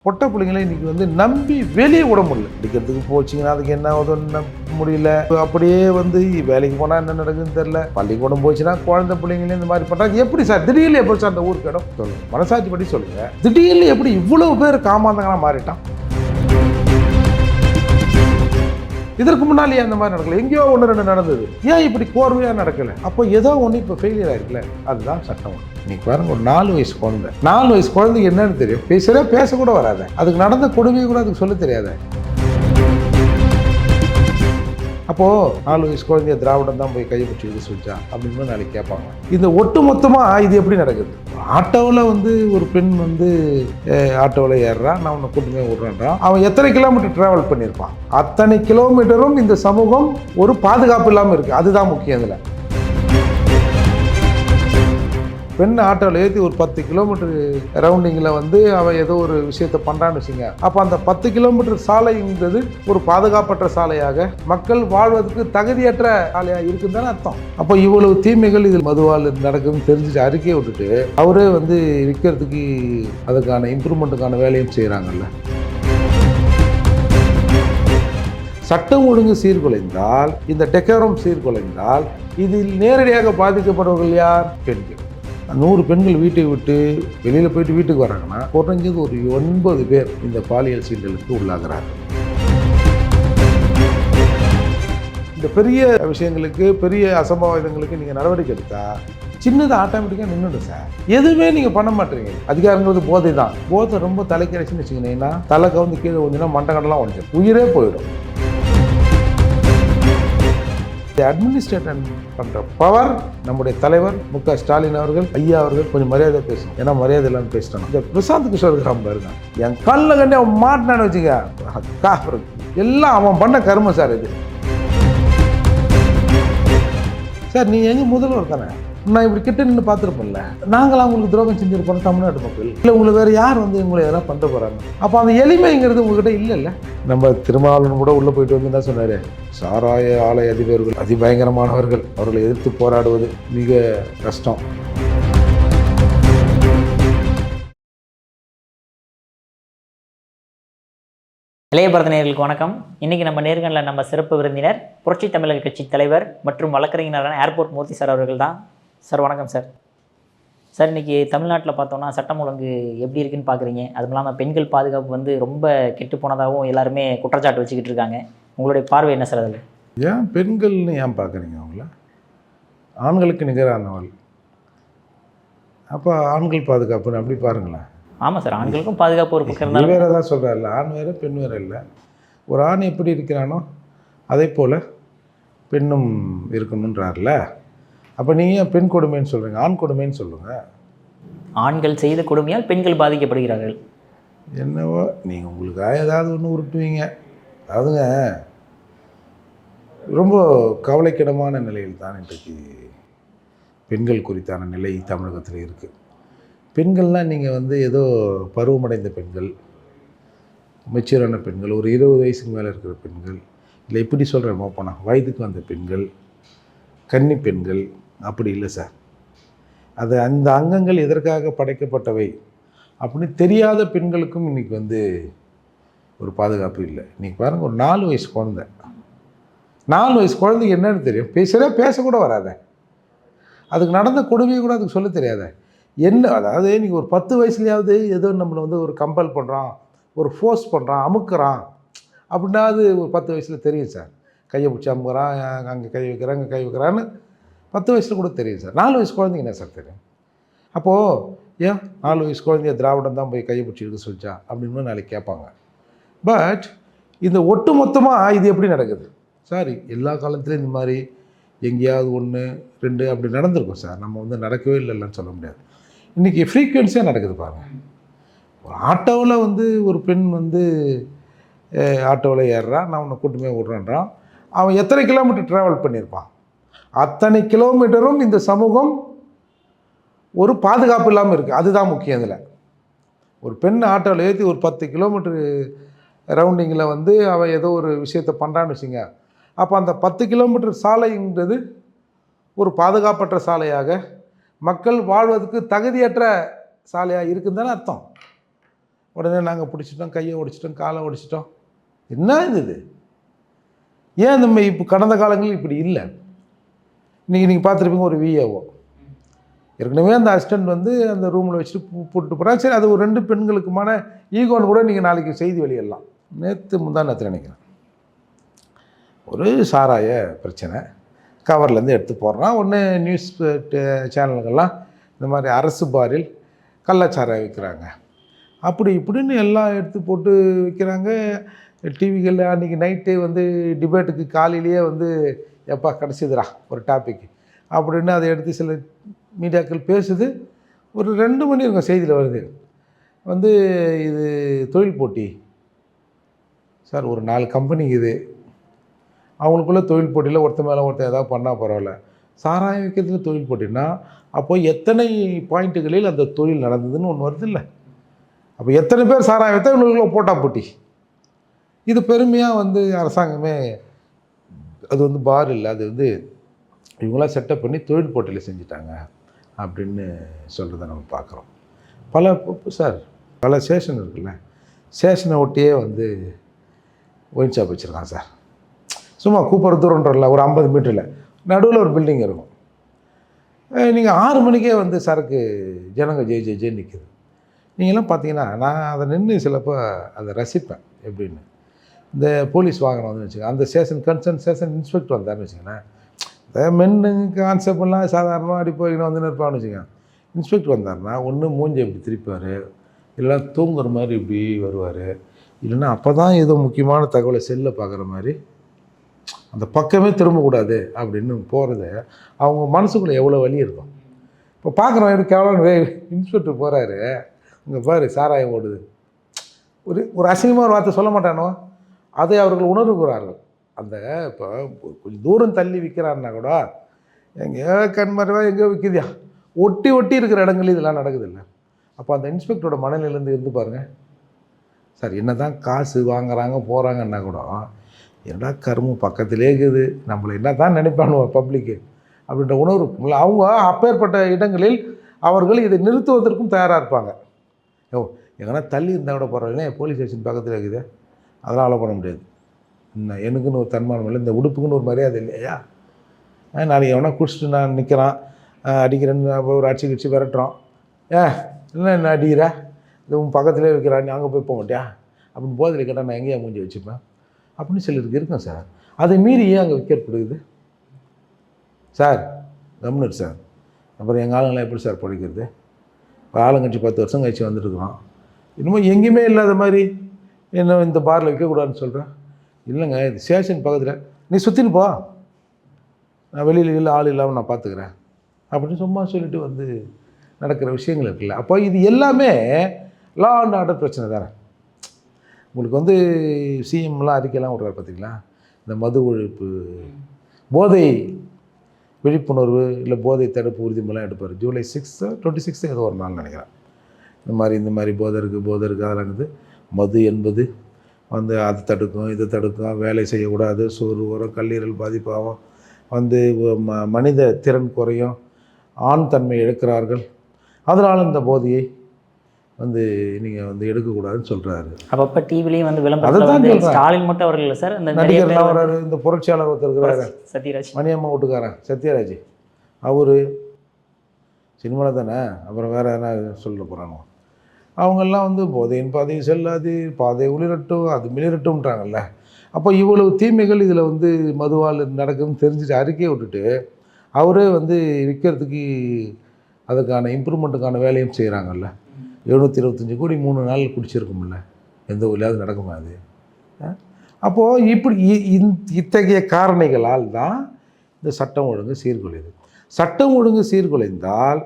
பொட்டை பிள்ளைங்களை இன்னைக்கு நம்பி வெளியே விட முடியல. அடிக்கிறதுக்கு போச்சிங்கன்னா அதுக்கு என்ன ஆகுதுன்னு முடியல. அப்படியே வேலைக்கு போனால் என்ன நடக்குதுன்னு தெரியல. பள்ளிக்கூடம் போச்சுன்னா குழந்தை பிள்ளைங்களே இந்த மாதிரி பண்ணுறாங்க. எப்படி சார் திடீர்னு எப்படி சார் அந்த ஊருக்கு இடம் சொல்லுங்க, மனசாட்சி படி சொல்லுங்க. திடீர்னு எப்படி இவ்வளவு பேர் காமாந்தங்களாக மாறிட்டான்? இதற்கு முன்னாலேயே அந்த மாதிரி நடக்கல. எங்கேயோ ஒன்று ரெண்டு நடந்தது, ஏன் இப்படி கோர்வையாக நடக்கலை? அப்போ ஏதோ ஒன்று இப்போ ஃபெயிலியர் ஆயிருக்குல்ல, அதுதான் சட்டம். இன்னைக்கு பாருங்க, ஒரு 4 வயசு குழந்தை, 4 வயசு குழந்தைக்கு என்னன்னு தெரியும்? பேசக்கூட வராத, அதுக்கு நடந்த கொடுமையை கூட அதுக்கு சொல்ல தெரியாத. அப்போது 4 வயசு குழந்தைய திராவிடம் தான் போய் கையை பிடிச்சி இது சொல்லிச்சா அப்படின்னு நாளைக்கு கேட்பாங்க. இந்த ஒட்டு மொத்தமாக இது எப்படி நடக்குது? ஆட்டோவில் ஒரு பெண் ஆட்டோவில் ஏறுறான், நான் உன்னை கூட்டுமே விட்றேன்றான். அவன் எத்தனை கிலோமீட்டர் ட்ராவல் பண்ணியிருப்பான்? அத்தனை கிலோமீட்டரும் இந்த சமூகம் ஒரு பாதுகாப்பு இல்லாமல் இருக்குது. அதுதான் முக்கியம். இதில் பெண் ஆட்டோவில் ஏற்றி ஒரு 10 கிலோமீட்டர் ரவுண்டிங்கில் அவன் ஏதோ ஒரு விஷயத்தை பண்ணுறான்னு வச்சுங்க. அப்போ அந்த 10 கிலோமீட்டர் சாலைங்கிறது ஒரு பாதுகாப்பற்ற சாலையாக, மக்கள் வாழ்வதற்கு தகுதியற்ற சாலையாக இருக்குன்னு தானே அர்த்தம். அப்போ இவ்வளவு தீமைகள் இதில் மதுவால் நடக்குதுன்னு தெரிஞ்சுட்டு அறிக்கையை விட்டுட்டு அவரே விற்கிறதுக்கு அதுக்கான இம்ப்ரூவ்மெண்ட்டுக்கான வேலையும் செய்கிறாங்கல்ல. சட்டம் ஒழுங்கு சீர்குலைந்தால், இந்த டெக்கோரம் சீர்குலைந்தால், இதில் நேரடியாக பாதிக்கப்படுவர்கள் யார்? பெண்கள். 100 பெண்கள் வீட்டை விட்டு வெளியில் போயிட்டு வீட்டுக்கு வராங்கன்னா குறைஞ்சது ஒரு 9 பேர் இந்த பாலியல் சீண்டலுக்கு உள்ளாகிறார்கள். இந்த பெரிய விஷயங்களுக்கு, பெரிய அசம்பாவிதங்களுக்கு நீங்கள் நடவடிக்கை எடுத்தால் சின்னது ஆட்டோமேட்டிக்காக நின்றுடும் சார். எதுவுமே நீங்கள் பண்ண மாட்டீங்க. அதிகாரங்கிறது போதை தான். போதை ரொம்ப தலைக்கரைச்சின்னு வச்சுக்கிட்டீங்கன்னா தலை கவுந்து கீழே கொஞ்சம் மண்டகடலாம் உடஞ்சிடும், உயிரே போயிடும். அட்மினிஸ்ட்ரேட் பண்ற பவர் நம்முடைய தலைவர் மு.க. ஸ்டாலின் அவர்கள், ஐயா அவர்கள் கொஞ்சம் மரியாதை பேசணும். ஏன்னா மரியாதை இல்லாமல் பேசிட்டாங்க. இந்த பிரசாந்த் கிஷோர் கிராமம் பாருங்க, என் கல்ல கண்டி அவன் மாட்டினான்னு வச்சுக்க, எல்லாம் அவன் பண்ண கரும சார். இது சார், நீ எங்க முதல்வர் தானே, நான் இப்படி கிட்ட நின்று பார்த்துருப்பேன்ல. நாங்களாம் உங்களுக்கு துரோகம் செஞ்சிருப்போம் தமிழ்நாட்டு மக்கள். இல்லை உங்களுக்கு வேறு யார் உங்களை எதனா பண்ண போகிறாங்க? அப்போ அந்த எளிமைங்கிறது உங்ககிட்ட இல்லைல்ல. நம்ம திருமாவளவன் கூட உள்ளே போயிட்டு என்ன சொன்னார்? சாராய ஆலய அதிபர்கள் அதிபயங்கரமானவர்கள், அவர்களை எதிர்த்து போராடுவது மிக கஷ்டம். இளைய பாரத நேயர்களுக்கு வணக்கம். இன்றைக்கி நம்ம நேர்காணலில் நம்ம சிறப்பு விருந்தினர் புரட்சி தமிழக கட்சி தலைவர் மற்றும் வழக்கறிஞரான ஏர்போர்ட் மூர்த்தி சார் அவர்கள் தான். சார் வணக்கம் சார். சார், இன்றைக்கி தமிழ்நாட்டில் பார்த்தோன்னா சட்டம் ஒழுங்கு எப்படி இருக்குன்னு பார்க்குறீங்க? அதுவும் இல்லாமல் பெண்கள் பாதுகாப்பு ரொம்ப கெட்டு போனதாகவும் எல்லாருமே குற்றச்சாட்டு வச்சுக்கிட்டு இருக்காங்க. உங்களுடைய பார்வை என்ன சார் அதில்? ஏன் பெண்கள்னு ஏன் பார்க்குறீங்க? அவங்கள ஆண்களுக்கு நிகரானவள். அப்போ ஆண்கள் பாதுகாப்புன்னு அப்படி பாருங்களேன். ஆமாம் சார், ஆண்களுக்கும் பாதுகாப்பு ஒரு பக்கம் இருந்தாலும் வேறு தான் சொல்கிறார்ல, ஆண் வேறு பெண் வேறு இல்லை. ஒரு ஆண் எப்படி இருக்கிறானோ அதே போல் பெண்ணும் இருக்கணுன்றார்ல. அப்போ நீங்கள் பெண் கொடுமைன்னு சொல்கிறீங்க, ஆண் கொடுமைன்னு சொல்லுங்கள். ஆண்கள் செய்த கொடுமையால் பெண்கள் பாதிக்கப்படுகிறார்கள். என்னவோ நீங்கள் உங்களுக்காக ஏதாவது ஒன்று உருட்டுவீங்க. அதாவதுங்க, ரொம்ப கவலைக்கிடமான நிலையில் தான் இன்றைக்கு பெண்கள் குறித்தான நிலை தமிழகத்தில் இருக்குது. பெண்கள்லாம் நீங்கள் ஏதோ பருவமடைந்த பெண்கள், மெச்சூரான பெண்கள், ஒரு 20 வயசுக்கு மேலே இருக்கிற பெண்கள், இல்லை இப்படி சொல்கிறேன் போனா வயதுக்கு வந்த பெண்கள், கன்னி பெண்கள், அப்படி இல்லை சார். அது அந்த அங்கங்கள் எதற்காக படைக்கப்பட்டவை அப்படின்னு தெரியாத பெண்களுக்கும் இன்றைக்கி ஒரு பாதுகாப்பு இல்லை. இன்றைக்கி பாருங்கள், ஒரு 4 வயசு குழந்தை, 4 வயசு குழந்தைக்கு என்னன்னு தெரியும்? பேசக்கூட வராத, அதுக்கு நடந்த கொடுமையை கூட அதுக்கு சொல்ல தெரியாத. என்ன அதாவது நீங்கள் ஒரு 10 வயசுலையாவது ஏதோ நம்மளை ஒரு கம்பல் பண்ணுறான், ஒரு ஃபோர்ஸ் பண்ணுறான், அமுக்குறான் அப்படின்னா அது ஒரு 10 வயசில் தெரியும் சார். கையை பிடிச்சி அமுக்குறான், அங்கே கை வைக்கிறான், அங்கே கை வைக்கிறான்னு 10 வயசில் கூட தெரியும் சார். 4 வயசு குழந்தைங்க என்ன சார் தெரியும்? அப்போது ஏன் 4 வயசு குழந்தைய திராவிடம் தான் போய் கையை பிடிச்சி இருக்க சொல்லிச்சா அப்படின்னு நாளைக்கு கேட்பாங்க. பட் இந்த ஒட்டு மொத்தமாக இது எப்படி நடக்குது சார்? எல்லா காலத்துலேயும் இந்த மாதிரி எங்கேயாவது 1, 2 அப்படி நடந்திருக்கும் சார். நம்ம நடக்கவே இல்லைன்னு சொல்ல முடியாது. இன்றைக்கி ஃப்ரீக்குவென்சியாக நடக்குது பாருங்கள். ஒரு ஆட்டோவில் ஒரு பெண் ஆட்டோவில் ஏறுறான், நான் உன்னை கூட்டுமே விட்றேன்றான். அவன் எத்தனை கிலோமீட்டர் ட்ராவல் பண்ணியிருப்பான்? அத்தனை கிலோமீட்டரும் இந்த சமூகம் ஒரு பாதுகாப்பு இல்லாமல் இருக்குது. அதுதான் முக்கியம். இதில் ஒரு பெண் ஆட்டோவில் ஏற்றி ஒரு 10 கிலோமீட்டர் ரவுண்டிங்கில் அவன் ஏதோ ஒரு விஷயத்தை பண்ணுறான்னு வச்சுங்க. அப்போ அந்த 10 கிலோமீட்டர் சாலைங்கிறது ஒரு பாதுகாப்பற்ற சாலையாக, மக்கள் வாழ்வதற்கு தகுதியற்ற சாலையாக இருக்குன்னு தானே அர்த்தம். உடனே நாங்கள் பிடிச்சிட்டோம், கையை உடைச்சிட்டோம், காலை உடைச்சிட்டோம். என்ன இது? ஏன் நம்ம இப்போ கடந்த காலங்களில் இப்படி இல்லை? இன்றைக்கி நீங்கள் பார்த்துருப்பீங்க ஒரு விஏஓ ஏற்கனவே அந்த அசிஸ்டண்ட் வந்து அந்த ரூமில் வச்சுட்டு போட்டுட்டு போகிறாங்க. சரி, அது ஒரு 2 பெண்களுக்குமான ஈகோன்னு கூட நீங்கள் நாளைக்கு செய்தி வெளியிடலாம். நேற்று நினைக்கிறேன், ஒரு சாராய பிரச்சனை கவர்லேருந்து எடுத்து போடுறான். ஒன்று நியூஸ் சேனல்கள்லாம் இந்த மாதிரி அரசு பாரில் கள்ளச்சாராயம் விற்கிறாங்க, அப்படி இப்படின்னு எல்லாம் எடுத்து போட்டு விற்கிறாங்க. டிவிகளில் அன்றைக்கி நைட்டே வந்து டிபேட்டுக்கு காலையிலேயே வந்து எப்பா கிடச்சிதுரா ஒரு டாபிக் அப்படின்னு அதை எடுத்து சில மீடியாக்கள் பேசுது. ஒரு 2 மணி இருக்கும் செய்தியில் வருது வந்து இது தொழில் போட்டி சார். ஒரு 4 கம்பெனி இது, அவங்களுக்குள்ள தொழில் போட்டியில் ஒருத்தர் மேலே ஒருத்தர் ஏதாவது பண்ணால் பரவாயில்ல. சாராயம் விற்கிறதுல தொழில் போட்டின்னா அப்போ எத்தனை பாயிண்ட்டுகளில் அந்த தொழில் நடந்ததுன்னு ஒன்று வருது இல்லை? அப்போ எத்தனை பேர் சாராயம் விற்றா இவங்களுக்குள்ள போட்டா போட்டி. இது பெருமையாக வந்து அரசாங்கமே அது வந்து பார் இல்லை, அது வந்து இவங்களாம் செட்டப் பண்ணி தொழில் போட்டியில் செஞ்சுட்டாங்க அப்படின்னு சொல்கிறத நம்ம பார்க்குறோம். பல ஸ்டேஷன் இருக்குல்ல, ஸ்டேஷனை ஒட்டியே வந்து ஒயின் ஷாப் வச்சுருக்கான் சார். சும்மா கூப்பிட்ற தூரன்றல ஒரு 50 மீட்டரில் நடுவில் ஒரு பில்டிங் இருக்கும். நீங்கள் 6 மணிக்கே வந்து சரக்கு ஜனங்க ஜெய் நிற்குது. நீங்களாம் பார்த்தீங்கன்னா நான் அதை நின்று சிலப்போ அதை ரசிப்பேன். எப்படின்னு இந்த போலீஸ் வாகனம் வந்து வச்சுக்கோங்க, அந்த ஸ்டேஷன் கன்சர்ன் ஸ்டேஷன் இன்ஸ்பெக்டர் வந்தார்னு வச்சுக்கோங்களேன். இந்த மென்னு கான்செப்ட்லாம் சாதாரணமாக அடி போய்கின்னு வந்து நிற்பான்னு வச்சுக்கோங்க. இன்ஸ்பெக்டர் வந்தார்னா ஒன்று மூஞ்சி இப்படி திருப்பார், இல்லைனா தூங்குற மாதிரி இப்படி வருவார், இல்லைன்னா அப்போ தான் ஏதோ முக்கியமான தகவலை செல்லில் பார்க்குற மாதிரி அந்த பக்கமே திரும்பக்கூடாது அப்படின்னு போகிறது. அவங்க மனசுக்குள்ளே எவ்வளோ வலி இருக்கும். இப்போ பார்க்குறோம் எது கேவலம் இன்ஸ்பெக்டர் போகிறாரு, இங்கே பாரு சாராயம் ஓடுது, ஒரு அசிங்கமாக ஒரு வார்த்தை சொல்ல மாட்டானோ, அதை அவர்கள் உணர்வுகிறார்கள். அந்த இப்போ கொஞ்சம் தூரம் தள்ளி விற்கிறாருன்னா கூட எங்கேயோ கண்மறைவாக எங்கேயோ விற்கிதியா, ஒட்டி இருக்கிற இடங்கள் இதெல்லாம் நடக்குது இல்லை? அப்போ அந்த இன்ஸ்பெக்டரோட மனநிலையிலேருந்து இருந்து பாருங்கள் சார். என்ன தான் காசு வாங்குறாங்க போகிறாங்கன்னா கூட என்னடா கரும்பு பக்கத்திலே இருக்குது, நம்மளை என்ன தான் நினைப்பானுவோ பப்ளிக்கு அப்படின்ற உணர்வு இருக்கும்ல. அவங்க அப்பேற்பட்ட இடங்களில் அவர்கள் இதை நிறுத்துவதற்கும் தயாராக இருப்பாங்க. எங்கன்னா தள்ளி இருந்தால் கூட போகிறாங்க, போலீஸ் ஸ்டேஷன் பக்கத்தில் இருக்குது, அதெல்லாம் அலோ பண்ண முடியாது. எனக்குன்னு ஒரு தன்மானம் இல்லை, இந்த உடுப்புக்குன்னு ஒரு மரியாதை இல்லையா? நாளைக்கு எவனா குடிச்சிட்டு நான் நிற்கிறான், அடிக்கிறேன்னு ஒரு அடிச்சு விரட்டுறோம், என்ன அடிக்கிற, இது உன் பக்கத்துலேயே வைக்கிறான், நீ அங்கே போக மாட்டியா அப்படின்னு போதில் கேட்டால் நான் எங்கேயா மூஞ்சி வச்சுப்பேன் அப்படின்னு சிலருக்கு இருக்கும் சார். அதை மீறி ஏன் அங்கே விற்கப்படுது சார்? கம்னு சார். அப்புறம் எங்கள் ஆளுங்களாம் எப்படி சார் படிக்கிறது? இப்போ ஆளுங்கட்சி 10 வருஷம் கழிச்சு வந்துட்டுருக்குறோம், இன்னமும் எங்கேயுமே இல்லாத மாதிரி என்ன இந்த பாரில் விற்கக்கூடாதுன்னு சொல்கிறேன். இல்லைங்க, இது ஸ்டேஷன் பக்கத்தில், நீ சுற்றின்னு போ, நான் வெளியில் இல்லை ஆள் இல்லாமல் நான் பார்த்துக்கிறேன் அப்படின்னு சும்மா சொல்லிட்டு வந்து நடக்கிற விஷயங்கள் இருக்குல்ல. அப்போ இது எல்லாமே லா அண்ட் ஆர்டர் பிரச்சனை தானே. உங்களுக்கு வந்து சிஎம்லாம் அறிக்கையெல்லாம் விடுறாரு பார்த்தீங்களா, இந்த மது ஒழிப்பு போதை விழிப்புணர்வு இல்லை போதை தடுப்பு உறுதிமொழிலாம் எடுப்பார். ஜூலை 26 ஏதோ ஒரு நாள் நினைக்கிறேன். இந்த மாதிரி போதை இருக்குது அதெல்லாம் இருக்குது. மது என்பது வந்து அதை தடுக்கும் இதை தடுக்கும், வேலை செய்யக்கூடாது, சோறு வரும், கல்லீரல் பாதிப்பாகும், வந்து மனித திறன் குறையும், ஆண் தன்மை எடுக்கிறார்கள், அதனால் இந்த போதையை வந்து நீங்கள் வந்து எடுக்கக்கூடாதுன்னு சொல்கிறாரு. அப்பப்போ டிவிலையும் வந்து விளம்பரம் ஸ்டாலின் மட்டும் அவர்கள் இல்லை சார், இந்த நடிகர்லாம் வர்றாரு. இந்த புரட்சியாளர் ஒருத்தர் இருக்கிறாரு, சத்யராஜ், மணியம்மா வீட்டுக்காரன் சத்யராஜ், அவர் சினிமாவில் தானே, அப்புறம் வேறு என்ன சொல்ல போகிறாங்க, அவங்கெல்லாம் வந்து போதையின் பாதை செல்லாது, பாதை ஒளிரட்டும் அது மிளிரட்டும்ன்றாங்கல்ல. அப்போ இவ்வளவு தீமைகள் இதில் வந்து மதுவால் நடக்குதுன்னு தெரிஞ்சுட்டு அறிக்கையை விட்டுட்டு அவரே வந்து விற்கிறதுக்கு அதுக்கான இம்ப்ரூவ்மெண்ட்டுக்கான வேலையும் செய்கிறாங்கல்ல. 725 கோடி 3 நாள் குடிச்சிருக்கும்ல, எந்த ஊர்லையாவது நடக்குமா அது? அப்போது இப்படி இத்தகைய காரணிகளால் தான் இந்த சட்டம் ஒழுங்கு சீர்குலையுது. சட்டம் ஒழுங்கு சீர்குலைந்தால்,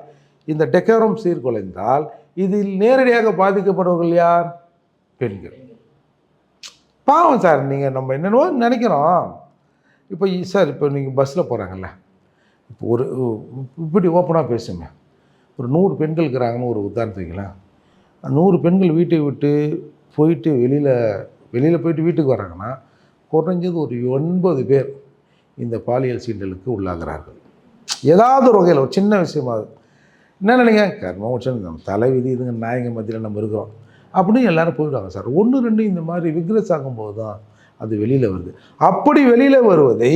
இந்த டெக்கோரம் சீர்குலைந்தால், இதில் நேரடியாக பாதிக்கப்படுவர்கள் யார்? பெண்கள். பாவம் சார். நீங்கள் நம்ம என்னென்னோ நினைக்கிறோம். இப்போ சார், இப்போ நீங்கள் பஸ்ஸில் போகிறாங்கல்ல, இப்போ ஒரு இப்படி ஓப்பனாக பேசுங்க, ஒரு 100 பெண்கள் இருக்கிறாங்கன்னு ஒரு உதாரணத்துக்கு வைக்கலாம். 100 பெண்கள் வீட்டை விட்டு போயிட்டு வெளியில் போயிட்டு வீட்டுக்கு வராங்கன்னா குறைஞ்சது ஒரு 9 பேர் இந்த பாலியல் சீண்டலுக்கு உள்ளாகிறார்கள். ஏதாவது ஒரு வகையில் ஒரு சின்ன விஷயமாகுது. என்ன நினைங்க, கர்மம் நம்ம தலை விதி இதுங்க நாயங்க மத்தியில் நம்ம இருக்கிறோம். அப்படின்னு எல்லாரும் போயிடுவாங்க சார். 1, 2 இந்த மாதிரி விக்ரஸ் ஆகும்போது தான் அது வெளியில் வருது. அப்படி வெளியில் வருவதை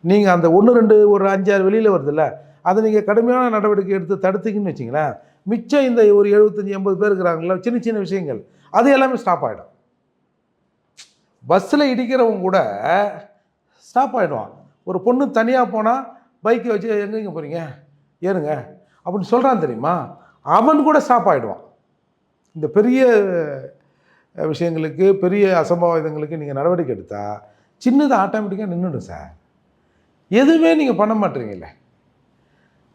நீங்கள் அந்த 1, 2 ஒரு 5, 6 வெளியில் வருதுல்ல, அதை நீங்கள் கடுமையான நடவடிக்கை எடுத்து தடுத்தீங்கன்னு வச்சிங்களேன், மிச்சம் இந்த ஒரு 75, 80 பேர் இருக்கிறாங்களா, சின்ன சின்ன விஷயங்கள் அது எல்லாமே ஸ்டாப் ஆகிடும். பஸ்ஸில் இடிக்கிறவங்க கூட ஸ்டாப் ஆகிடுவான். ஒரு பொண்ணு தனியாக போனால் பைக்கை வச்சு எங்கெங்கே போகிறீங்க ஏறுங்க அப்படின்னு சொல்கிறான் தெரியுமா, அவன் கூட ஸ்டாப் ஆகிடுவான். இந்த பெரிய விஷயங்களுக்கு, பெரிய அசம்பாவிதங்களுக்கு நீங்கள் நடவடிக்கை எடுத்தால் சின்னது ஆட்டோமேட்டிக்காக நின்றுடும் சார். எதுவுமே நீங்கள் பண்ண மாட்டீங்கல்ல.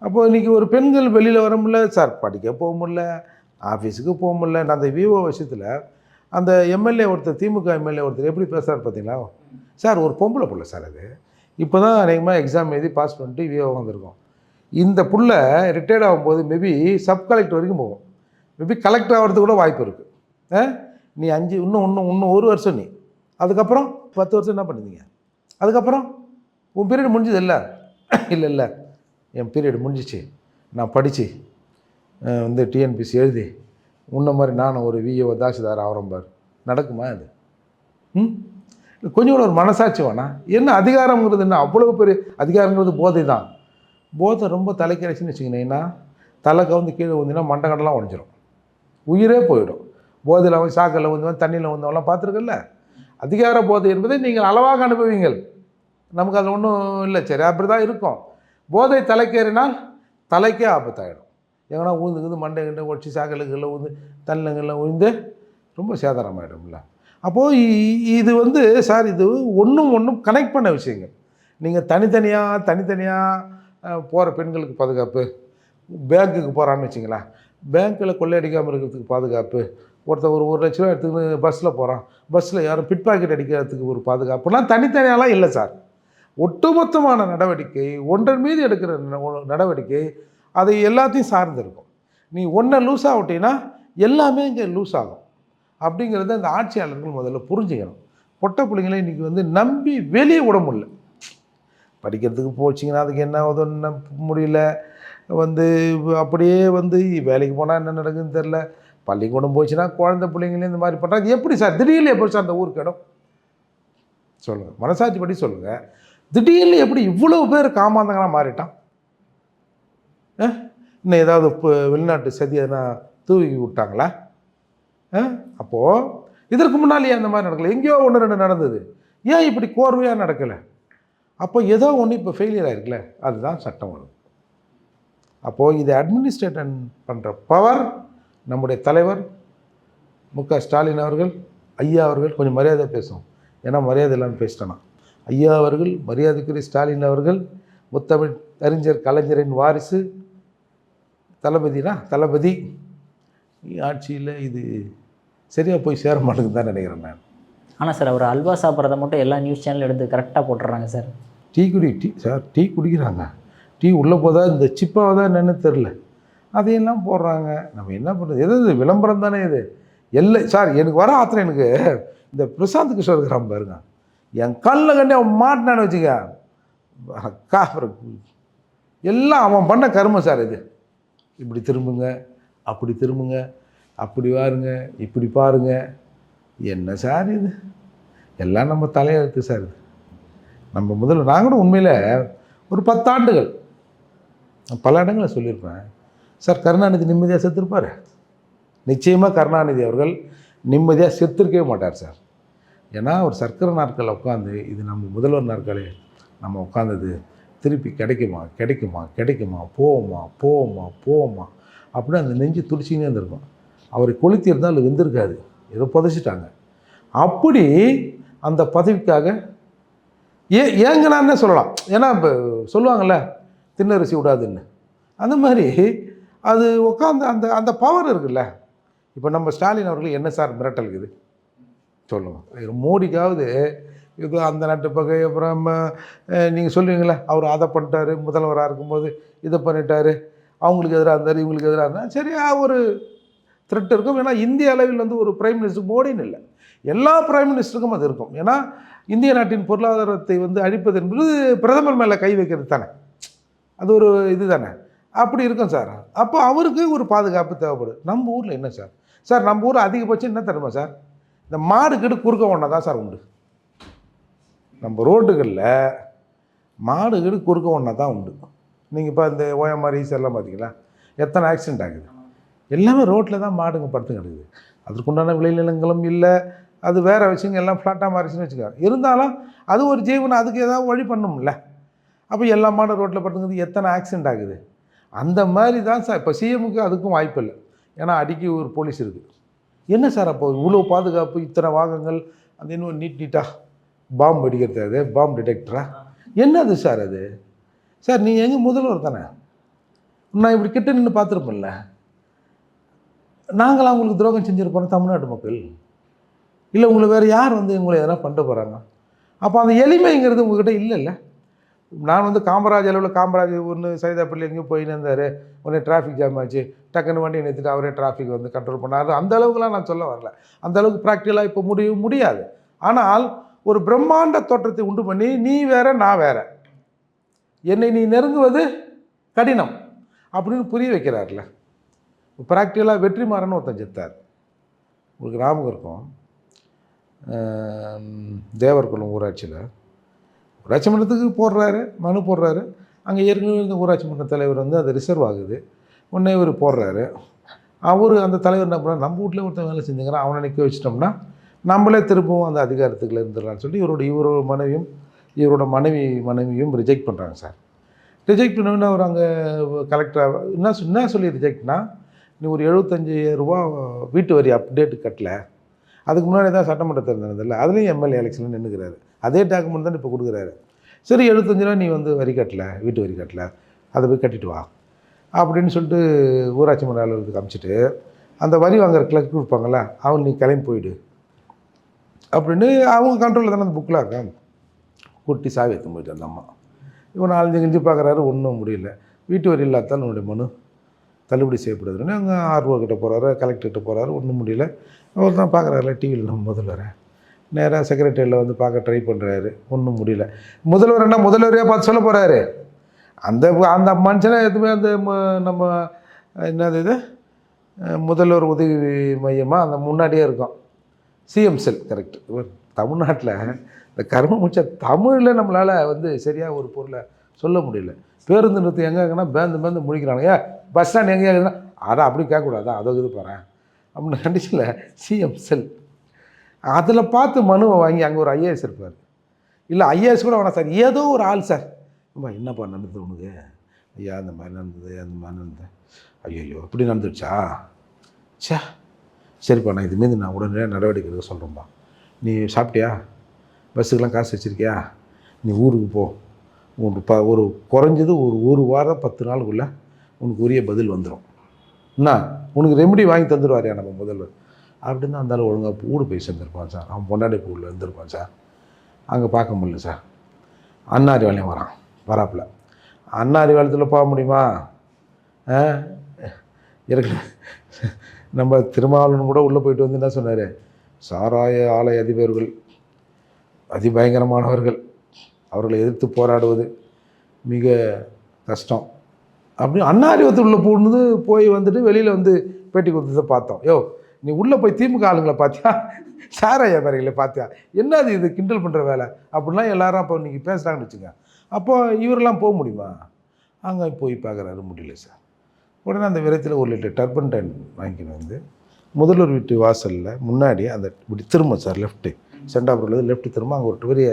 அப்போது இன்றைக்கி ஒரு பெண்கள் வெளியில் வர முடியல சார், படிக்க போக முடியல, ஆஃபீஸுக்கு போக முடியல. நான் அந்த விவோ விஷயத்தில் அந்த எம்எல்ஏ ஒருத்தர், திமுக எம்எல்ஏ ஒருத்தர் எப்படி பேசுகிறார் பார்த்தீங்களா சார்? ஒரு பொம்பளை புள்ள சார், அது இப்போ தான் அநேகமாக எக்ஸாம் எழுதி பாஸ் பண்ணிட்டு விவோ வந்திருக்கோம். இந்த புள்ள ரிட்டையர்ட் ஆகும்போது மேபி சப் கலெக்டர் வரைக்கும் போகும், மேபி கலெக்டர் ஆகிறதுக்கு கூட வாய்ப்பு இருக்குது. நீ இன்னும் 1 வருஷம், நீ அதுக்கப்புறம் 10 வருஷம் என்ன பண்ணுவீங்க? அதுக்கப்புறம் உன் பீரியட் முடிஞ்சது இல்லை இல்லை என் பீரியட் முடிஞ்சிச்சு, நான் படித்து வந்து டிஎன்பிசி எழுதி உன்ன மாதிரி நானும் ஒரு விஏஓ தாசில்தார் ஆகிறம்பார், நடக்குமா இது? கொஞ்சம் கூட ஒரு மனசாட்சி வேணா? என்ன அதிகாரங்கிறது, என்ன அவ்வளோ பெரிய அதிகாரங்கிறது போதை தான். போதை ரொம்ப தலைக்கரைச்சின்னு வச்சுக்கினீங்கன்னா, தலை கவுந்து கீழே வந்தீங்கன்னா மண்டகடலாம் உடஞ்சிரும், உயிரே போயிடும். போதையில் வந்து சாக்கல்ல வந்தவன், தண்ணியில் வந்தவெல்லாம் பார்த்துருக்கல. அதிகார போதை என்பதை நீங்கள் அளவாக அனுபவிங்கள், நமக்கு அது ஒன்றும் இல்லை. சரி, அப்படி தான் இருக்கும். போதை தலைக்கேறினால் தலைக்கே ஆபத்தாயிடும். எங்கன்னா ஊந்துக்குது மண்டை கிட்ட ஒடிச்சு சாக்கலுக்குள்ள ஊந்து தண்ணிங்களில் உழுந்து ரொம்ப சேதாரமாயிடும்ல. அப்போது இது வந்து சார், இது ஒன்றும் கனெக்ட் பண்ண விஷயங்கள். நீங்கள் தனித்தனியாக போகிற பெண்களுக்கு பாதுகாப்பு, பேங்க்குக்கு போகிறான்னு வச்சிங்களேன், பேங்க்கில் கொள்ளையடிக்காமல் இருக்கிறதுக்கு பாதுகாப்பு, ஒருத்தர் ஒரு 1 லட்ச ரூபா எடுத்துக்கின்னு பஸ்ஸில் போகிறான், பஸ்ஸில் யாரும் பிட் பாக்கெட் அடிக்கிறதுக்கு ஒரு பாதுகாப்புலாம் தனித்தனியாலாம் இல்லை சார். ஒட்டுமொத்தமான நடவடிக்கை, ஒன்றன் மீது எடுக்கிற நடவடிக்கை, அதை எல்லாத்தையும் சார்ந்து இருக்கும். நீ ஒன்றை லூஸ் ஆகிட்டீங்கன்னா எல்லாமே இங்கே லூஸ் ஆகும். அப்படிங்கிறத அந்த ஆட்சியாளர்கள் முதல்ல புரிஞ்சுக்கணும். பொட்டை பிள்ளைங்களை இன்றைக்கி வந்து நம்பி வெளியே விட முடியல. படிக்கிறதுக்கு போச்சிங்கன்னா அதுக்கு என்ன ஆகுதுன்னு முடியல, வந்து அப்படியே வந்து வேலைக்கு போனால் என்ன நடக்குதுன்னு தெரில, பள்ளிக்கூடம் போச்சுன்னா குழந்தை பிள்ளைங்களே இந்த மாதிரி பண்ணுறாங்க. எப்படி சார் திடீர்னு எப்படி சார் அந்த ஊருக்கு இடம் சொல்லுங்கள், மனசாட்சி படி சொல்லுங்கள். திடீர்னு எப்படி இவ்வளோ பேர் காமாந்தங்களாக மாறிட்டான்? இன்னும் ஏதாவது இப்போ வெளிநாட்டு சதி எதனா தூவி விட்டாங்களா? அப்போது இதற்கு முன்னாலேயே அந்த மாதிரி நடக்கலை, எங்கேயோ 1, 2 நடந்தது, ஏன் இப்படி கோர்வையாக நடக்கலை? அப்போ ஏதோ ஒன்று இப்போ ஃபெயிலியர் ஆகிருக்குல்ல, அதுதான் சட்டம் ஒழுங்கு. அப்போது இதை அட்மினிஸ்ட்ரேஷன் பண்ணுற பவர் நம்முடைய தலைவர் மு.க. ஸ்டாலின் அவர்கள், ஐயா அவர்கள். கொஞ்சம் மரியாதை பேசும், ஏன்னா மரியாதை இல்லாமல் பேசிட்டேன்னா. ஐயா அவர்கள், மரியாதைக்குரிய ஸ்டாலின் அவர்கள், முத்தமிழ் அறிஞர் கலைஞரின் வாரிசு, தளபதி ஆட்சியில் இது சரியாக போய் சேர மாட்டேங்குது தான் நினைக்கிறேன் நான். ஆனால் சார், அவர் அல்வா சாப்பிட்றத மட்டும் எல்லா நியூஸ் சேனல் எடுத்து கரெக்டாக போட்டுடுறாங்க சார். டீ குடிக்கிறாங்க, டீ உள்ளே போதா இந்த சிப்பாக தான் என்னென்னு தெரில, அதையெல்லாம் போடுறாங்க. நம்ம என்ன பண்ணுறது? எது விளம்பரம் தானே இது எல்லை சார். எனக்கு வர ஆத்திரம், எனக்கு இந்த பிரசாந்த் கிஷோர் இருக்கிறான் பாருங்க, என் கண்ணில் கண்டே அவன் மாட்டினான்னு வச்சுக்க, அக்கா எல்லாம் அவன் பண்ண கருமம் சார். இது இப்படி திரும்புங்க, அப்படி திரும்புங்க, அப்படி வாருங்க, இப்படி பாருங்க, என்ன சார் இது? எல்லாம் நம்ம தலையெழுத்து சார். இது நம்ம முதல்ல நான் கூட உண்மையில் ஒரு 10 ஆண்டுகள் பல இடங்களில் சொல்லியிருப்பேன் சார், கருணாநிதி நிம்மதியாக செத்துருப்பார். நிச்சயமாக கருணாநிதி அவர்கள் நிம்மதியாக செத்துருக்கவே மாட்டார் சார். ஏன்னா ஒரு சர்க்கரை நாற்காலில் உட்காந்து, இது நம்ம முதல்வர் நாற்காலி நம்ம உட்காந்தது திருப்பி கிடைக்குமா, போவோமா அப்படின்னு அந்த நெஞ்சு துடிச்சிக்கினே இருந்திருக்கும். அவரை கொளுத்தி இருந்தால் அது வெந்திருக்காது, ஏதோ புதைச்சிட்டாங்க. அப்படி அந்த பதவிக்காக ஏங்கனான்னே சொல்லலாம். ஏன்னா இப்போ சொல்லுவாங்கள்ல, தின்னரிசி விடாதுன்னு, அந்த மாதிரி அது உட்காந்து அந்த பவர் இருக்குல்ல. இப்போ நம்ம ஸ்டாலின் அவர்கள் என்ன சார் மிரட்டல் இருக்குது சொல்லுங்கள். மோடிக்காவது இது அந்த நாட்டு பகை, அப்புறம் நீங்கள் சொல்லுவீங்களே அவர் அதை பண்ணிட்டாரு, முதல்வராக இருக்கும்போது இதை பண்ணிட்டாரு, அவங்களுக்கு எதிராக இருந்தார், இவங்களுக்கு எதிராக இருந்தால் சரி, ஒரு த்ரெட் இருக்கும். ஏன்னா இந்திய அளவில் வந்து ஒரு பிரைம் மினிஸ்டர் மோடின்னு இல்லை, எல்லா பிரைம் மினிஸ்டருக்கும் அது இருக்கும். ஏன்னா இந்திய நாட்டின் பொருளாதாரத்தை வந்து அழிப்பது என்பது பிரதமர் மேலே கை வைக்கிறது தானே, அது ஒரு இது தானே, அப்படி இருக்கும் சார். அப்போ அவருக்கு ஒரு பாதுகாப்பு தேவைப்படுது. நம்ம ஊரில் என்ன சார், சார் நம்ம ஊர் அதிகபட்சம் என்ன தெரியுமா சார், இந்த மாடு கீடு குறுக்க ஒன்றா தான் சார் உண்டு. நம்ம ரோட்டுகளில் மாடு கீடு குறுக்க ஒன்றா தான் உண்டு. நீங்கள் இப்போ இந்த ஓஎம்ஆர் ஈஸெல்லாம் பார்த்தீங்களா, எத்தனை ஆக்சிடென்ட் ஆகுது, எல்லாமே ரோட்டில் தான் மாடுங்க படுத்து கிடக்குது. அதுக்குண்டான விளைநிலங்களும் இல்லை, அது வேறு விஷயங்கள் எல்லாம் ஃப்ளாட்டாக மாறிச்சுன்னு வச்சுக்கோங்க. இருந்தாலும் அது ஒரு ஜீவனை, அதுக்கு ஏதாவது வழி பண்ணணும்ல. அப்போ எல்லா மாடும் ரோட்டில் படுத்துங்கிறது எத்தனை ஆக்சிடென்ட் ஆகுது. அந்த மாதிரி தான் சார் இப்போ சிஎம்முக்கு அதுக்கும் வாய்ப்பு இல்லை. ஏன்னா அடிக்கி ஒரு போலீஸ் இருக்குது. என்ன சார் அப்போ இவ்வளோ பாதுகாப்பு, இத்தனை வாகனங்கள், அது இன்னும் நீட்டாக பாம்பு அடிக்கிறது, அது பாம்பு டிடெக்டரா என்னது சார் அது? சார் நீங்கள் எங்கே முதல்வர் தானே, நான் இப்படி கிட்ட நின்று பார்த்துருப்பேன்ல. நாங்களாம் உங்களுக்கு துரோகம் செஞ்சுருப்போம் தமிழ்நாட்டு மக்கள், இல்லை உங்களை வேறு யார் வந்து உங்களை எதனா பண்ண போகிறாங்க? அப்போ அந்த எளிமைங்கிறது உங்கள்கிட்ட இல்லைல்ல. நான் வந்து காமராஜ் அளவில் காமராஜ் ஒன்று சைதாப்பள்ளி எங்கேயும் போயின்னு இருந்தார், உடனே டிராஃபிக் ஜாம் ஆச்சு, டக்குன்னு வண்டியை நிறுத்திட்டு அவரே டிராஃபிக் வந்து கண்ட்ரோல் பண்ணார். அந்த அளவுக்குலாம் நான் சொல்ல வரல, அந்த அளவுக்கு ப்ராக்டிக்கலாக இப்போ முடியாது. ஆனால் ஒரு பிரம்மாண்ட தோற்றத்தை உண்டு பண்ணி நீ வேற நான் வேற, என்னை நீ நெருங்குவது கடினம் அப்படின்னு புரிய வைக்கிறார்ல. ப்ராக்டிக்கலாக வெற்றிமாறன் ஒருத்தன் செத்தார், உங்களுக்கு ஞாபகம் இருக்கும். தேவர்குளம் ஊராட்சியில் ஊராட்சி மன்றத்துக்கு போடுறாரு, மனு போடுறாரு. அங்கே ஏற்கனவே இருந்த ஊராட்சி மன்ற தலைவர் வந்து அது ரிசர்வ் ஆகுது. உடனே இவர் போடுறாரு. அவர் அந்த தலைவர் என்ன பண்ணார், நம்ம வீட்டில் ஒருத்தன் வேலை செஞ்சுங்கிறான், அவனை நிற்க வச்சிட்டோம்னா நம்மளே திரும்பவும் அந்த அதிகாரத்துக்குள்ள இருந்துடலான்னு சொல்லி இவரோட மனைவியும் ரிஜெக்ட் பண்ணுறாங்க சார். ரிஜெக்ட் பண்ணோன்னா அவர் அங்கே கலெக்டராக என்ன சொல்லி ரிஜெக்ட்னா, நீ ஒரு 75,000 ரூபா வீட்டு வரி அப்டேட்டு கட்டல, அதுக்கு முன்னாடி தான் சட்டமன்ற தேர்தல் இருந்ததில்ல, அதுலேயும் எம்எல்ஏ எலெக்ஷனில் நின்றுக்கிறாரு, அதே டாக்குமெண்ட் தான் இப்போ கொடுக்குறாரு. சரி 75 ரூபா நீ வந்து வரி கட்டலை, வீட்டு வரி கட்டலை, அதை போய் கட்டிட்டு வா அப்படின்னு சொல்லிட்டு ஊராட்சி மன்ற அலுவலகத்துக்கு அனுப்பிச்சிட்டு, அந்த வரி வாங்குற கிளர்க்கு கொடுப்பாங்களா, அவங்க நீ கிளம்பி போயிடு அப்படின்னு அவங்க கண்ட்ரோலில் தானே அந்த புக்கில் இருக்கான். கூட்டி சாவி எடுத்து போயிட்டு அந்த அம்மா. இவன் 4-5 பார்க்குறாரு, ஒன்றும் முடியல. வீட்டு வரி இல்லாதால் உன்னுடைய மனு தள்ளுபடி செய்யப்படுதுன்னு அங்கே ஆர்ஓ கிட்ட போகிறாரு, கலெக்டர்கிட்ட போகிறாரு, ஒன்றும் முடியல. அவர் தான் பார்க்குறாருல டிவியில் நம்ம முதல்வர், நேராக செக்ரட்டரியில் வந்து பார்க்க ட்ரை பண்ணுறாரு, ஒன்றும் முடியல. முதல்வர் என்ன முதல்வரையாக பார்த்து சொல்ல போகிறாரு, அந்த மனுஷனை எதுவுமே அந்த நம்ம என்னது இது முதல்வர் உதவி மையமாக அந்த முன்னாடியே இருக்கும், சிஎம் செல். கரெக்ட். தமிழ்நாட்டில் இந்த கர்ம முச்ச தமிழில் நம்மளால் வந்து சரியாக ஒரு பொருளை சொல்ல முடியல. பேருந்து நிறுத்தம் எங்கே இருக்குன்னா பேந்து முடிக்கிறாங்க, பஸ் ஸ்டாண்ட் எங்கே இருக்குதுன்னா அப்படி கேட்கக்கூடாதா, அதோ இது போகிறேன் அப்படின்னு கண்டிஷனில் சிஎம் செல். அதில் பார்த்து மனுவை வாங்கி அங்கே ஒரு ஐஏஎஸ் இருப்பார், இல்லை ஐஏஎஸ் கூட வேணாம் சார், ஏதோ ஒரு ஆள் சார், என்னப்பா நடந்தது உனக்கு, ஐயா அந்த மாதிரி நடந்தது, ஐயோ இப்படி நடந்துடுச்சா, சரிப்பா நான் இதுமாரி நான் உடனடியாக நடவடிக்கை எடுக்க சொல்கிறேன்ப்பா. நீ சாப்பிட்டியா, பஸ்ஸுக்கெலாம் காசு வச்சுருக்கியா, நீ ஊருக்கு போ, உனக்கு ஒரு குறைஞ்சது ஒரு வாரம் 10 நாளுக்குள்ளே உனக்கு உரிய பதில் வந்துடும், என்ன உனக்கு ரெமெடி வாங்கி தந்துடுவாரியா நம்ம முதல்வர் அப்படின்னு. அந்த ஆள் ஒழுங்காக ஊடு போய் சேர்ந்துருப்பான் சார், அவன் பொண்டாடி ஊரில் இருந்திருப்பான் சார், அங்கே பார்க்க முடியல சார். அன்னாரி வேலையும் வராப்பில் அன்னாரி வேலத்தில் போக முடியுமா, இருக்கு. நம்ம திருமாவளவன் கூட உள்ளே போயிட்டு வந்து என்ன சொன்னார், சாராய ஆலை அதிபர்கள் அதிபயங்கரமானவர்கள், அவர்களை எதிர்த்து போராடுவது மிக கஷ்டம் அப்படின்னு அன்னாரிவத்து உள்ளே போனது. போய் வந்துட்டு வெளியில் வந்து பேட்டி கொடுத்ததை பார்த்தோம். நீ உள்ளே போய் திமுக ஆளுங்களை பார்த்தியா, சாராய வியாபாரிகளை பார்த்தியா, என்னது இது கிண்டல் பண்ணுற வேலை அப்படின்லாம் எல்லாரும் அப்போ இன்றைக்கி பேசுகிறாங்கன்னு வச்சுங்க. அப்போ இவரெல்லாம் போக முடியுமா, அங்கே போய் பார்க்குறாரு, முடியல சார். உடனே அந்த விரத்தில் 1 லிட்டர் டர்பன்டைன் வாங்கிக்கணும் வந்து முதல்வர் வீட்டு வாசலில் முன்னாடி அந்த இப்படி திரும்ப சார், லெஃப்ட்டு சென்டாபுரில் லெஃப்ட்டு திரும்ப அங்கே ஒரு பெரிய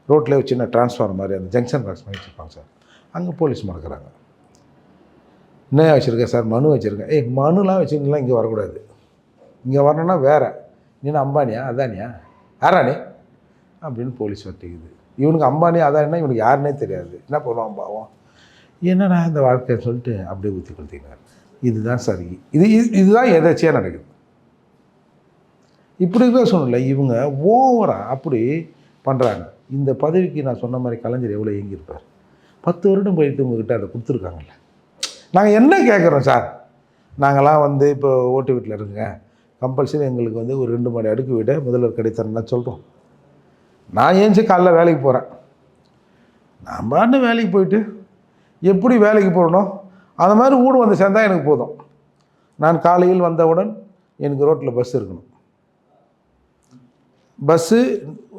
ரோட்டில் ஒரு சின்ன டிரான்ஸ்ஃபார்மர் மாதிரி அந்த ஜங்ஷன் பாக்ஸ் மாதிரி வச்சுருப்பாங்க சார், அங்கே போலீஸ் மறக்கிறாங்க. என்ன வச்சுருக்கேன் சார், மனு வச்சுருக்கேன். மனுலாம் வச்சுருக்கலாம், இங்கே வரக்கூடாது, இங்கே வரணுன்னா வேறு, நீ அம்பானியா அதானியா யாரானே அப்படின்னு போலீஸ் வட்டிக்குது. இவனுக்கு அம்பானி அதானின்னா இவனுக்கு யாருன்னே தெரியாது, என்ன பண்ணுவான் பாவம், என்னடா இந்த வாழ்க்கையை சொல்லிட்டு அப்படியே ஊற்றி கொடுத்தீங்க. இதுதான் சரி, இதுதான் எதாச்சியாக நடக்குது. இப்படி தான் சொன்னல, இவங்க ஓவராக அப்படி பண்ணுறாங்க. இந்த பதவிக்கு நான் சொன்ன மாதிரி கலைஞர் எவ்வளோ இயங்கியிருப்பார், 10 வருடம் போயிட்டு உங்ககிட்ட அதை கொடுத்துருக்காங்கல்ல. நாங்கள் என்ன கேட்குறோம் சார், நாங்களாம் வந்து இப்போ ஓட்டு வீட்டில் இருங்க, கம்பல்சரி எங்களுக்கு வந்து ஒரு 2 மாடி அடுக்கு வீட முதல்வர் கிடைத்தரன்னா சொல்கிறோம். நான் ஏஞ்சி காலைல வேலைக்கு போகிறேன், நான் பாட்டு வேலைக்கு போயிட்டு எப்படி வேலைக்கு போகணும் அந்த மாதிரி வீடு வந்து சேர்ந்தால் எனக்கு போதும். நான் காலையில் வந்தவுடன் எனக்கு ரோட்டில் பஸ் இருக்கணும். பஸ்ஸு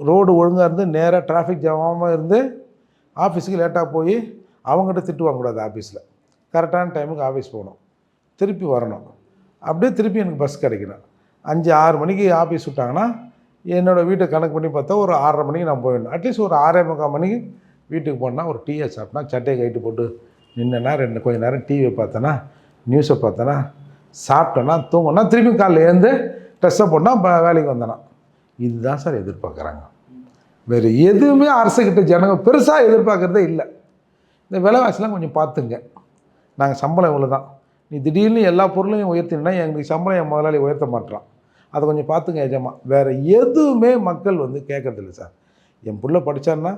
ரோடு ஒழுங்காக இருந்து நேராக டிராஃபிக் ஜாமாமல் இருந்து ஆஃபீஸுக்கு லேட்டாக போய் அவங்ககிட்ட திட்டு வாங்கக்கூடாது. ஆஃபீஸில் கரெக்டான டைமுக்கு ஆஃபீஸ் போகணும், திருப்பி வரணும். அப்படியே திருப்பி எனக்கு பஸ் கிடைக்கணும். 5-6 மணிக்கு ஆஃபீஸ் விட்டாங்கன்னா என்னோடய வீட்டை கணக்கு பண்ணி பார்த்தா ஒரு 6:30 மணிக்கு நான் போயிடணும். அட்லீஸ்ட் ஒரு 6:45 மணிக்கு வீட்டுக்கு போனால் ஒரு டீயை சாப்பிட்டா, சட்டையை கைட்டு போட்டு நின்னேன்னா கொஞ்ச நேரம் டிவியை பார்த்தேன்னா, நியூஸை பார்த்தேன்னா, சாப்பிட்டேன்னா, தூங்கினா, திருப்பி காலையில் எழுந்து ட்ரெஸ்ஸை போட்டால் வேலைக்கு வந்தேனா. இதுதான் சார் எதிர்பார்க்குறாங்க. வேறு எதுவுமே அரசுக்கிட்ட ஜனங்க பெருசாக எதிர்பார்க்குறதே இல்லை. இந்த விலைவாசிலாம் கொஞ்சம் பார்த்துங்க. நாங்கள் சம்பளம் இவ்வளோ தான், நீ திடீர்னு எல்லா பொருளையும் உயர்த்தினா எங்களுக்கு சம்பளம் என் முதலாளி உயர்த்த மாட்டான். அதை கொஞ்சம் பார்த்துங்க எஜமா. வேறு எதுவுமே மக்கள் வந்து கேட்கறதில்ல சார். என் பிள்ளை படித்தான்னா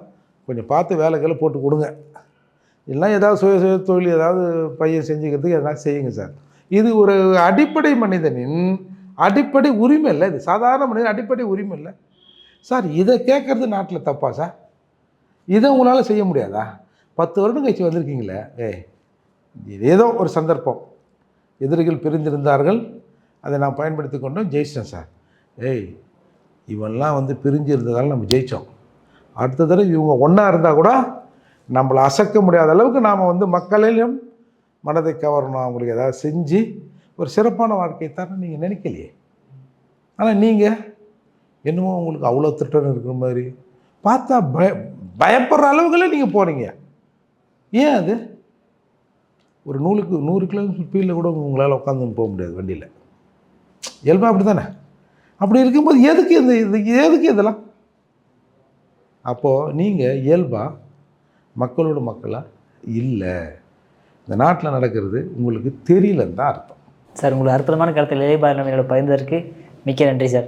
கொஞ்சம் பார்த்து வேலைகளை போட்டு கொடுங்க, இல்லைனா ஏதாவது சுய தொழில் ஏதாவது பையன் செஞ்சுக்கிறதுக்கு எதனா செய்யுங்க சார். இது ஒரு அடிப்படை மனிதனின் அடிப்படை உரிமை இல்லை. இது சாதாரண மனிதன் அடிப்படை உரிமை இல்லை சார். இதை கேட்குறது நாட்டில் தப்பா சார்? இதை உங்களால் செய்ய முடியாதா? 10 வருடம் கழிச்சு வந்திருக்கீங்களே. ஏதோ ஒரு சந்தர்ப்பம், எதிரிகள் பிரிந்திருந்தார்கள், அதை நான் பயன்படுத்தி கொண்டோம், ஜெயிச்சிட்டேன் சார். இவன்லாம் வந்து பிரிஞ்சு இருந்ததால் நம்ம ஜெயித்தோம். அடுத்த தடவை இவங்க ஒன்றா இருந்தால் கூட நம்மளை அசைக்க முடியாத அளவுக்கு நாம் வந்து மக்களிலும் மனதை கவரணும், அவங்களுக்கு ஏதாவது செஞ்சு ஒரு சிறப்பான வாழ்க்கையை தரணும் நீங்கள் நினைக்கலையே. ஆனால் நீங்கள் என்னமோ உங்களுக்கு அவ்வளோ திட்டம் இருக்கிற மாதிரி பார்த்தா பயப்படுற அளவுக்குள்ளே நீங்கள் போகிறீங்க. ஏன் அது? ஒரு 100 கிலோமீட்டர் ஸ்பீடில் கூட உங்களால் உட்காந்து போக முடியாது வண்டியில். இயல்பாக அப்படி தானே? அப்படி இருக்கும்போது எதுக்கு இதெல்லாம்? அப்போது நீங்கள் இயல்பாக மக்களோட மக்களாக இல்லை. இந்த நாட்டில் நடக்கிறது உங்களுக்கு தெரியலன்னு தான் அர்த்தம். சார், உங்களுக்கு அற்புதமான கருத்தில் இளைய பாரதியாரோட பகிர்ந்ததற்கு மிக்க நன்றி சார்.